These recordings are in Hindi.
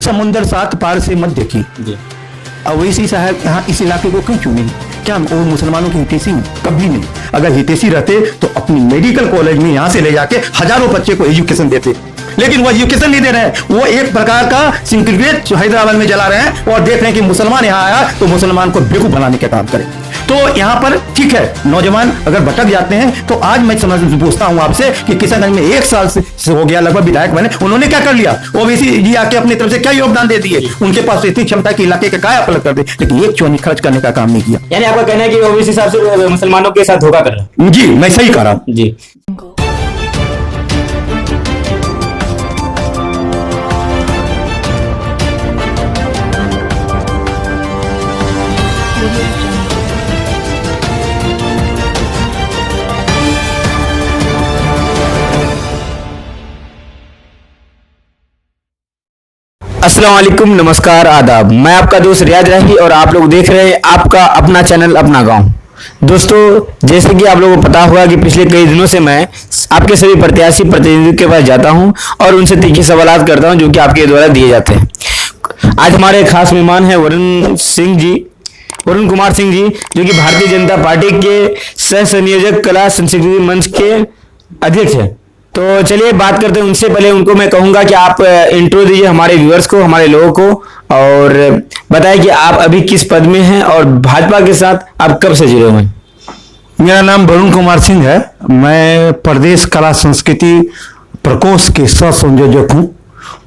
समुंदर सात पार से मत देखी। अवैसी साहब यहाँ इस इलाके को क्यों चुने? क्या वो मुसलमानों के हितैषी? कभी नहीं। अगर हितैषी रहते तो अपनी मेडिकल कॉलेज में यहाँ से ले जाके हजारों बच्चे को एजुकेशन देते, लेकिन वो एजुकेशन नहीं दे रहे हैं। वो एक प्रकार का सिगरेट हैदराबाद में जला रहे हैं और देख रहे हैं कि मुसलमान यहाँ आया तो मुसलमान को बेवकूफ बनाने का काम करे। तो यहाँ पर ठीक है, नौजवान अगर भटक जाते हैं तो आज मैं पूछता हूँ आपसे कि किशनगंज में 1 साल से हो गया लगभग विधायक बने, उन्होंने क्या कर लिया? ओबीसी जी आके अपनी तरफ से क्या योगदान दे दिए? उनके पास इतनी क्षमता की इलाके का काया पलट कर दे, लेकिन एक चौनी खर्च करने का काम नहीं किया। यानी आपका कहना है कि ओबीसी साहब से मुसलमानों के साथ धोखा कर रहा है? जी, मैं सही कह रहा हूँ जी। अस्सलाम वालेकुम, नमस्कार, आदाब। मैं आपका दोस्त रियाज राही और आप लोग देख रहे हैं आपका अपना चैनल अपना गांव। दोस्तों, जैसे कि आप लोगों को पता होगा कि पिछले कई दिनों से मैं आपके सभी प्रत्याशी प्रतिनिधियों के पास जाता हूं और उनसे तीखे सवाल करता हूं जो कि आपके द्वारा दिए जाते हैं। आज हमारे खास मेहमान हैं वरुण कुमार सिंह जी, जो कि भारतीय जनता पार्टी के सह संयोजक कला संस्कृति मंच के अध्यक्ष हैं। तो चलिए बात करते हैं उनसे। पहले उनको मैं कहूंगा कि आप इंट्रो दीजिए हमारे व्यूअर्स को, हमारे लोगों को, और बताएं कि आप अभी किस पद में हैं और भाजपा के साथ आप कब से जुड़े हुए हैं। मेरा नाम वरुण कुमार सिंह है। मैं प्रदेश कला संस्कृति प्रकोष्ठ के सह संयोजक हूँ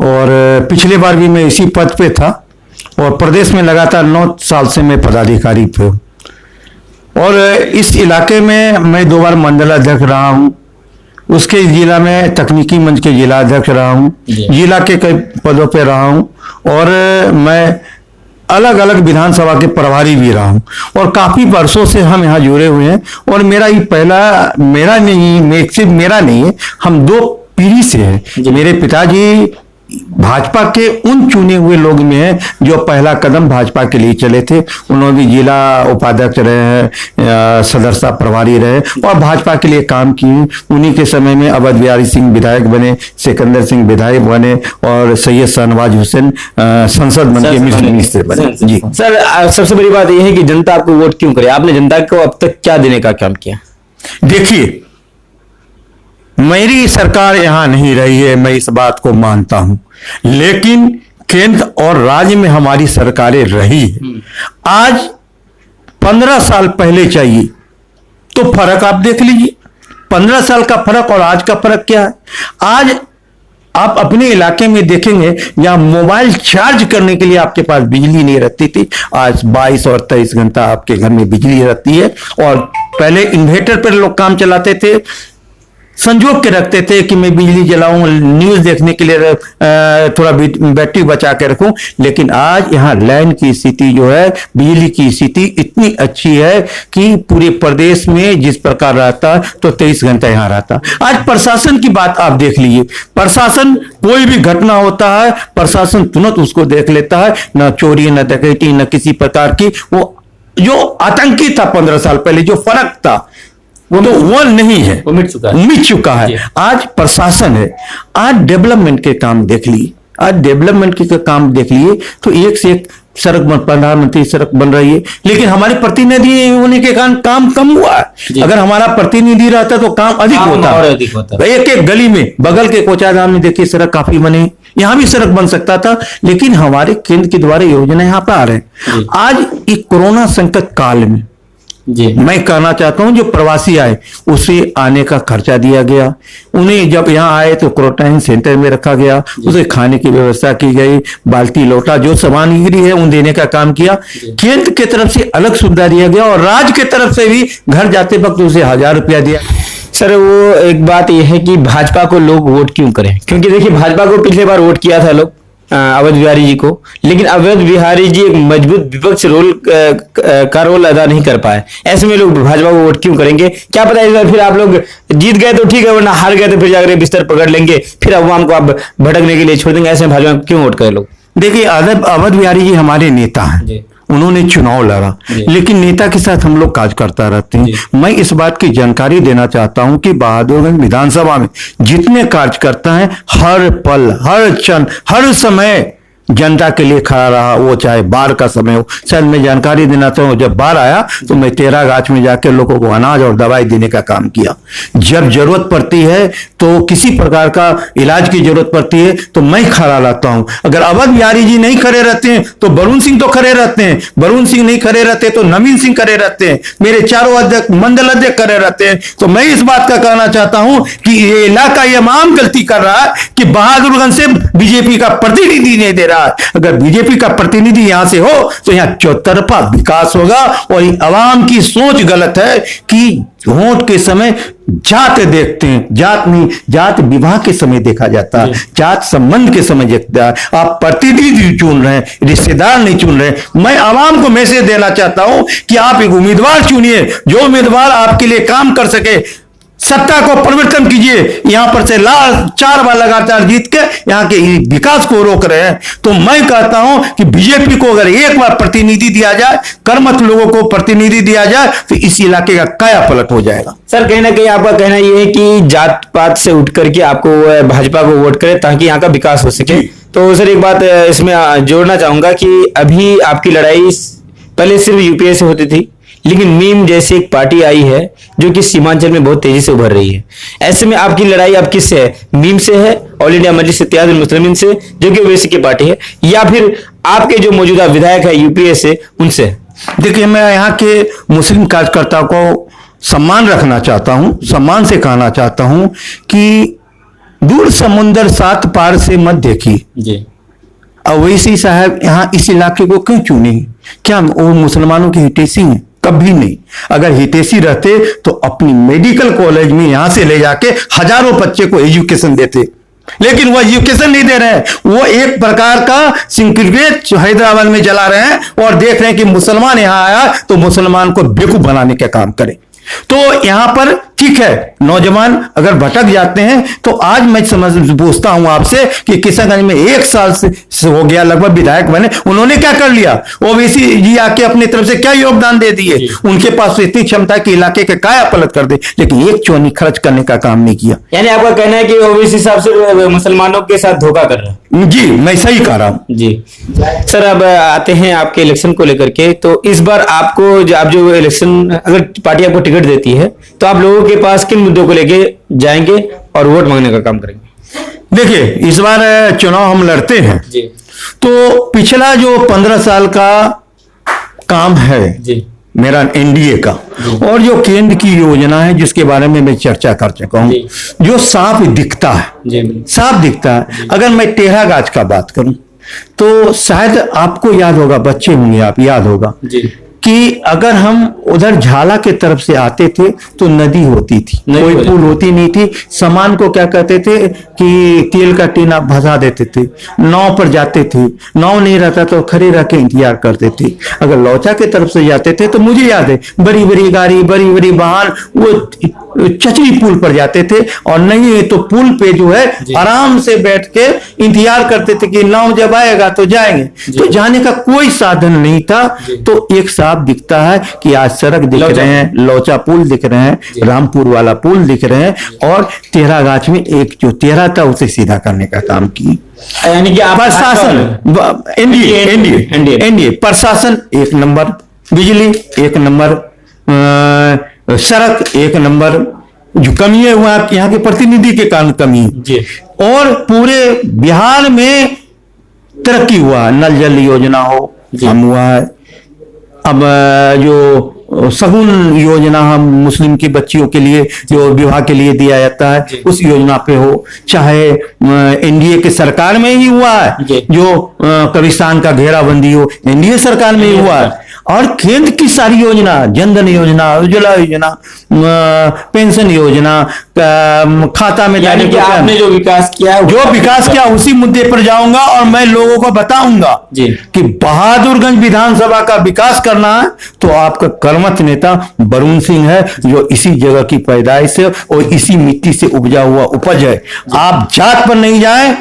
और पिछले बार भी मैं इसी पद पे था और प्रदेश में लगातार 9 साल से मैं पदाधिकारी पे हूँ। और इस इलाके में मैं 2 बार मंडल अध्यक्ष रहा हूँ, उसके जिला में तकनीकी मंच के जिला अध्यक्ष रहा हूँ, जिला के कई पदों पे रहा हूँ और मैं अलग अलग विधानसभा के प्रभारी भी रहा हूँ और काफी वर्षों से हम यहाँ जुड़े हुए हैं। और मेरा ये मेरा नहीं है, हम 2 पीढ़ी से हैं। मेरे पिताजी भाजपा के उन चुने हुए लोग में हैं जो पहला कदम भाजपा के लिए चले थे। उन्होंने भी जिला उपाध्यक्ष रहे हैं, सदस्यता प्रभारी रहे और भाजपा के लिए काम किए। उन्हीं के समय में अवध बिहारी सिंह विधायक बने, सिकंदर सिंह विधायक बने और सैयद शाहनवाज हुसैन संसद मिनिस्टर बने। जी सर, सबसे बड़ी बात यह है कि जनता आपको वोट क्यों करे? आपने जनता को अब तक क्या देने का काम किया? देखिए, मेरी सरकार यहां नहीं रही है, मैं इस बात को मानता हूं, लेकिन केंद्र और राज्य में हमारी सरकारें रही है। आज 15 साल पहले चाहिए तो फर्क आप देख लीजिए। 15 साल का फर्क और आज का फर्क क्या है? आज आप अपने इलाके में देखेंगे जहां मोबाइल चार्ज करने के लिए आपके पास बिजली नहीं रहती थी, आज 22 और 23 घंटा आपके घर में बिजली रहती है। और पहले इन्वर्टर पर लोग काम चलाते थे, संजोग के रखते थे कि मैं बिजली जलाऊं, न्यूज देखने के लिए थोड़ा बैटरी बचा के रखूं। लेकिन आज यहाँ लाइन की स्थिति जो है, बिजली की स्थिति इतनी अच्छी है कि पूरे प्रदेश में जिस प्रकार रहता तो 23 घंटा यहाँ रहता। आज प्रशासन की बात आप देख लीजिए, प्रशासन कोई भी घटना होता है प्रशासन तुरंत उसको देख लेता है। न चोरी, न डकैती, न किसी प्रकार की वो जो आतंकी था 15 साल पहले, जो फर्क था वो नहीं है, वो मिट चुका है। आज प्रशासन है। आज डेवलपमेंट के काम देख लिए, आज डेवलपमेंट के काम देख लिए तो एक से एक सड़क प्रधानमंत्री सड़क बन रही है, लेकिन हमारे प्रतिनिधि होने के कारण काम कम हुआ है। अगर हमारा प्रतिनिधि रहता तो काम अधिक होता। एक एक गली में, बगल के कोचाधाम में देखिए सड़क काफी बने, यहां भी सड़क बन सकता था, लेकिन हमारे केंद्र के द्वारा योजना यहाँ पर आ रहे हैं। आज एक कोरोना संकट काल में मैं कहना चाहता हूं, जो प्रवासी आए उसे आने का खर्चा दिया गया। उन्हें जब यहाँ आए तो क्वारंटाइन सेंटर में रखा गया, उसे खाने की व्यवस्था की गई, बाल्टी लोटा जो सामग्री है उन देने का काम किया। केंद्र की तरफ से अलग सुविधा दिया गया और राज्य की तरफ से भी घर जाते वक्त उसे 1000 रुपया दिया। सर, वो एक बात यह है कि भाजपा को लोग वोट क्यों करें? क्योंकि देखिए, भाजपा को पिछले बार वोट किया था लोग अवध बिहारी जी को, लेकिन अवध बिहारी जी एक मजबूत विपक्ष का रोल अदा नहीं कर पाए। ऐसे में लोग भाजपा को वोट क्यों करेंगे? क्या पता इस बार फिर आप लोग जीत गए तो ठीक है, वरना हार गए तो फिर जाकर बिस्तर पकड़ लेंगे, फिर अवाम को आप भटकने के लिए छोड़ देंगे। ऐसे में भाजपा क्यों वोट करें लोग? देखिए, अवध बिहारी जी हमारे नेता हैं, उन्होंने चुनाव लड़ा, लेकिन नेता के साथ हम लोग कार्यकर्ता रहते हैं। मैं इस बात की जानकारी देना चाहता हूं कि बहादुरगंज विधानसभा में जितने कार्यकर्ता हैं, हर पल, हर क्षण, हर समय जनता के लिए खड़ा रहा, वो चाहे बाढ़ का समय हो। शायद मैं जानकारी देना चाहूँ, जब बाढ़ आया तो मैं टेरागाछ में जाकर लोगों को अनाज और दवाई देने का काम किया। जब जरूरत पड़ती है तो किसी प्रकार का इलाज की जरूरत पड़ती है तो मैं खड़ा रहता हूं। अगर अवध बिहारी जी नहीं खड़े रहते हैं तो वरुण सिंह तो खड़े रहते हैं, वरुण सिंह नहीं खड़े रहते तो नवीन सिंह खड़े रहते हैं, मेरे चारों अध्यक्ष मंडल अध्यक्ष खड़े रहते हैं। तो मैं इस बात का कहना चाहता हूं कि ये इलाका ये आम गलती कर रहा है कि बहादुरगंज से बीजेपी का प्रतिनिधि नहीं दे रहा है। अगर बीजेपी का प्रतिनिधि यहां से हो तो यहां चौतरफा विकास होगा। और आवाम की सोच गलत है कि वोट के समय जात देखते हैं, जात नहीं, जात विवाह के समय देखा जाता है, जात संबंध के समय देखता है। आप प्रतिनिधि चुन रहे हैं, रिश्तेदार नहीं चुन रहे। मैं आवाम को मैसेज देना चाहता हूं कि आप एक उम्मीदवार चुनिए, जो उम्मीदवार आपके लिए काम कर सके। सत्ता को परिवर्तन कीजिए। यहां पर से 4 बार लगातार जीत के यहां के विकास को रोक रहे हैं। तो मैं कहता हूं कि बीजेपी को अगर एक बार प्रतिनिधि दिया जाए, कर्मठ लोगों को प्रतिनिधि दिया जाए तो इस इलाके का काया पलट हो जाएगा। सर कहीं ना कहीं आपका कहना यह है कि जात पात से उठ करके आपको भाजपा को वोट करें ताकि यहाँ का विकास हो सके। तो सर एक बात इसमें जोड़ना चाहूंगा कि अभी आपकी लड़ाई पहले सिर्फ यूपीए से होती थी, लेकिन मीम जैसी एक पार्टी आई है जो कि सीमांचल में बहुत तेजी से उभर रही है। ऐसे में आपकी लड़ाई अब किससे है? मीम से है, ऑल इंडिया मजलिस इत्तेहादुल मुस्लिमीन से, जो कि ओवैसी की पार्टी है, या फिर आपके जो मौजूदा विधायक है यूपीए से, उनसे? देखिए, मैं यहाँ के मुस्लिम कार्यकर्ताओं को सम्मान रखना चाहता हूँ, सम्मान से कहना चाहता हूँ कि दूर समुंदर 7 पार से मत देखिए। जी। ओवैसी साहब यहाँ इस इलाके को क्यों चुने? क्या वो मुसलमानों के हितैषी हैं? कभी नहीं। अगर हितैषी रहते तो अपनी मेडिकल कॉलेज में यहां से ले जाके हजारों बच्चे को एजुकेशन देते, लेकिन वो एजुकेशन नहीं दे रहे हैं। वो एक प्रकार का सिंडिकेट हैदराबाद में चला रहे हैं और देख रहे हैं कि मुसलमान यहां आया तो मुसलमान को बेवकूफ बनाने का काम करे। तो यहां पर ठीक है, नौजवान अगर भटक जाते हैं तो आज मैं पूछता हूं आपसे कि किशनगंज में 1 साल से हो गया लगभग विधायक बने, उन्होंने क्या कर लिया? ओवैसी जी आके अपनी तरफ से क्या योगदान दे दिए? उनके पास तो इतनी क्षमता है कि इलाके के काया पलट कर दे, लेकिन 1 चौनी खर्च करने का काम नहीं किया। यानी आपका कहना है कि ओवैसी साहब से मुसलमानों के साथ धोखा कर रहे हैं? जी, मैं सही कह रहा हूं। जी सर, अब आते हैं आपके इलेक्शन को लेकर के। तो इस बार आपको आप जो इलेक्शन, अगर पार्टी आपको टिकट देती है तो आप लोगों के पास किन मुद्दों को लेके जाएंगे और वोट मांगने का काम करेंगे? देखिए, इस बार चुनाव हम लड़ते हैं जी। तो पिछला जो 15 साल का काम है जी। मेरा एनडीए का, और जो केंद्र की योजना है जिसके बारे में मैं चर्चा कर चुका हूं, जो साफ दिखता है, साफ दिखता है। अगर मैं टेरागाछ का बात करूं तो शायद आपको याद होगा, बच्चे होंगे आप, याद होगा कि अगर हम उधर झाला के तरफ से आते थे तो नदी होती थी, कोई पुल होती नहीं थी। सामान को क्या कहते थे कि तेल का टीना भसा देते थे, नाव पर जाते थे, नाव नहीं रहता तो खड़े रह के इंतजार करते थे। अगर लौचा के तरफ से जाते थे तो मुझे याद है, बड़ी बड़ी गाड़ी, बड़ी बड़ी वाहन वो चचरी पुल पर जाते थे, और नहीं तो पुल पे जो है आराम से बैठ के इंतजार करते थे कि नाव जब आएगा तो जाएंगे। तो जाने का कोई साधन नहीं था। तो एक साफ दिखता है कि आज सड़क दिख रहे हैं, लौचा पुल दिख रहे हैं, रामपुर वाला पुल दिख रहे हैं, और टेरागाछ में एक जो तेरा था उसे सीधा करने का काम की। यानी कि प्रशासन, एनडीए प्रशासन 1 नंबर, बिजली 1 नंबर, सड़क 1 नंबर। जो कमी है वह यहाँ के प्रतिनिधि के कारण कमी है। और पूरे बिहार में तरक्की हुआ, नल जल योजना हो, हम हुआ है। अब जो सगुन योजना हम मुस्लिम की बच्चियों के लिए जो विवाह के लिए दिया जाता है, उस योजना पे हो, चाहे एनडीए के सरकार में ही हुआ है, जो कब्रिस्तान का घेराबंदी हो, एनडीए सरकार में ही हुआ है। और केंद्र की सारी योजना, जनधन योजना, उज्ज्वला योजना, पेंशन योजना, खाता में यानी कि आपने जो विकास किया उसी मुद्दे पर जाऊंगा और मैं लोगों को बताऊंगा कि बहादुरगंज विधानसभा का विकास करना है तो आपका कर्मठ नेता वरुण सिंह है, जो इसी जगह की पैदाइश है और इसी मिट्टी से उपजा हुआ उपज है। आप जात पर नहीं जाएं,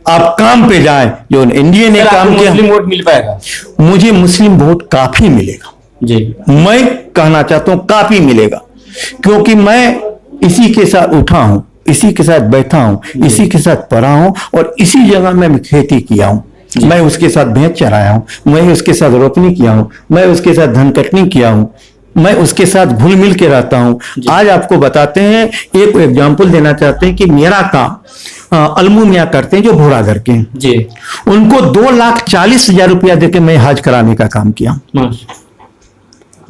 आप काम पे जाएं। जो एनडीए ने काम किया, मुस्लिम वोट मिल पाएगा? मुझे मुस्लिम वोट काफी मिलेगा जी। मैं कहना चाहता हूं काफी मिलेगा, क्योंकि मैं इसी के साथ उठा हूं, इसी के साथ बैठा हूं, इसी के साथ पढ़ा हूं और इसी जगह में खेती किया हूं। मैं उसके साथ भैंस चराया हूँ, मैं उसके साथ रोपनी किया हूँ, मैं उसके साथ धन कटनी किया हूँ, मैं उसके साथ घुल मिल के रहता हूँ। आज आपको बताते हैं, एक एग्जाम्पल देना चाहते हैं कि मेरा काम अलमू मियाँ करते हैं जो भोरागढ़ के हैं। जी। उनको 2,40,000 रुपया देके मैं हज कराने का काम किया।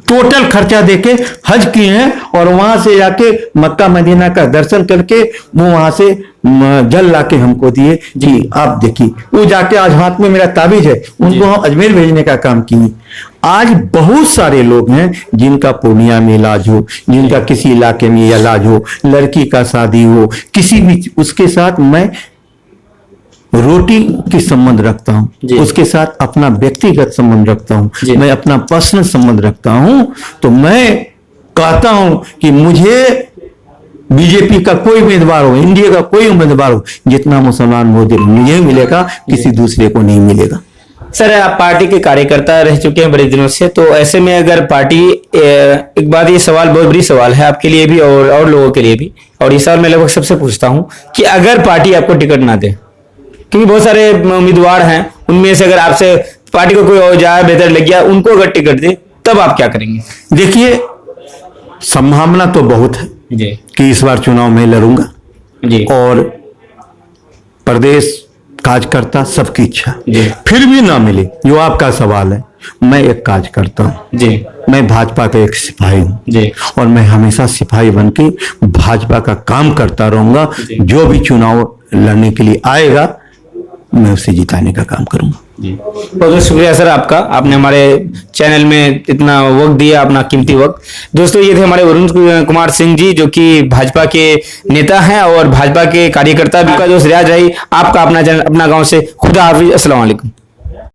टोटल खर्चा देके हज किए हैं और वहां से जाके मक्का मदीना का दर्शन करके वो वहां से जल लाके हमको दिए। जी आप देखिए, वो जाके आज हाथ में मेरा ताबीज है, उनको हम अजमेर भेजने का काम किए। आज बहुत सारे लोग हैं जिनका पूर्णिया में इलाज हो, जिनका किसी इलाके में इलाज हो, लड़की का शादी हो, किसी भी उसके साथ मैं रोटी की संबंध रखता हूं, उसके साथ अपना व्यक्तिगत संबंध रखता हूं, मैं अपना पर्सनल संबंध रखता हूं। तो मैं कहता हूं कि मुझे बीजेपी का कोई उम्मीदवार हो, इंडिया का कोई उम्मीदवार हो, जितना मुसलमान मोदी मुझे मिलेगा किसी दूसरे को नहीं मिलेगा। सर, आप पार्टी के कार्यकर्ता रह चुके हैं बड़े दिनों से, तो ऐसे में अगर पार्टी, एक बात, ये सवाल बहुत बड़ी सवाल है आपके लिए भी और लोगों के लिए भी, और ये सवाल मैं लगभग सबसे पूछता हूं कि अगर पार्टी आपको टिकट ना दे, क्योंकि बहुत सारे उम्मीदवार हैं, उनमें से अगर आपसे पार्टी को कोई और ज्यादा बेहतर लग गया, उनको अगर टिकट दे, तब आप क्या करेंगे? देखिए, संभावना तो बहुत है जी कि इस बार चुनाव में लड़ूंगा जी, और प्रदेश कार्यकर्ता सबकी इच्छा, जी। फिर भी ना मिले, जो आपका सवाल है, मैं एक काज करता हूं जी मैं भाजपा का एक सिपाही हूं जी, और मैं हमेशा सिपाही बन के भाजपा का काम करता रहूंगा। जो भी चुनाव लड़ने के लिए आएगा मैं उसे जिताने का काम करूंगा। जी, बहुत बहुत शुक्रिया सर आपका, आपने हमारे चैनल में इतना वक्त दिया, अपना कीमती वक्त। दोस्तों, ये थे हमारे वरुण कुमार सिंह जी, जो कि भाजपा के नेता हैं और भाजपा के कार्यकर्ता भी। का दोस्त रियाज रही, आपका अपना गांव से। खुदा हाफिज, अस्सलाम वालेकुम।